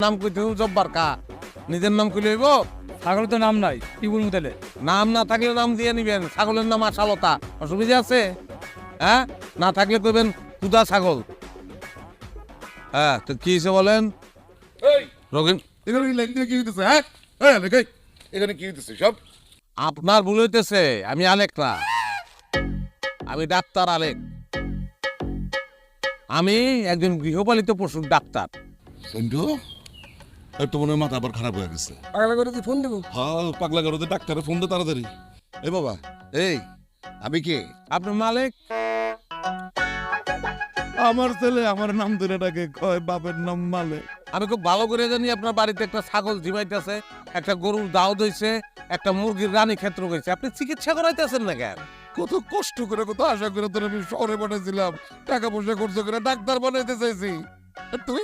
নাম কইতে জব্বার কা নিজের নাম কইলে হইব? ছাগলের তো নাম নাই, কি বলবো তাহলে? নাম না থাকলে নাম দিয়ে নিবেন। ছাগলের নাম আশালতা, অসুবিধা আছে? হ্যাঁ, না থাকলে কইবেন কুদা ছাগল। হ্যাঁ, তো কি হয়েছে বলেন? রবিন, এখানে লেখতে কি হইতেছে? হ্যাঁ হ্যাঁ লেখাই এখানে কি হইতেছে সব? আপনার ভুল হইতেছে। আমি আলেক না, আমি ডাক্তার আলেক। আমি একজন গৃহপালিত পশুর ডাক্তার। সন্টু আর তো মনে হয় মাথা আবার খারাপ হয়ে গেছে। পাগলা করে তুই ফোন দেবো? হ্যাঁ পাগলা করতে ডাক্তারে ফোন দে তাড়াতাড়ি। এ বাবা, এই আমি কে? আপনি মালিক? আমার ছেলে আমার নাম ধরে ডাকে, কয় বাপের নাম মালে। আমি খুব ভালো করে জানি আপনার বাড়িতে একটা ছাগল ঝিমাইতেছে, একটা গরুর দাউদ হইছে, একটা মুরগির রানী ক্ষেত্র হয়েছে। আপনি চিকিৎসা করাইতেছেন না কেন? কত কষ্ট করে কত আশা করে তোর আমি শহরে পাঠাইছিলাম, টাকা পয়সা খরচ করে ডাক্তার বানাইতে চাইছি, আর তুই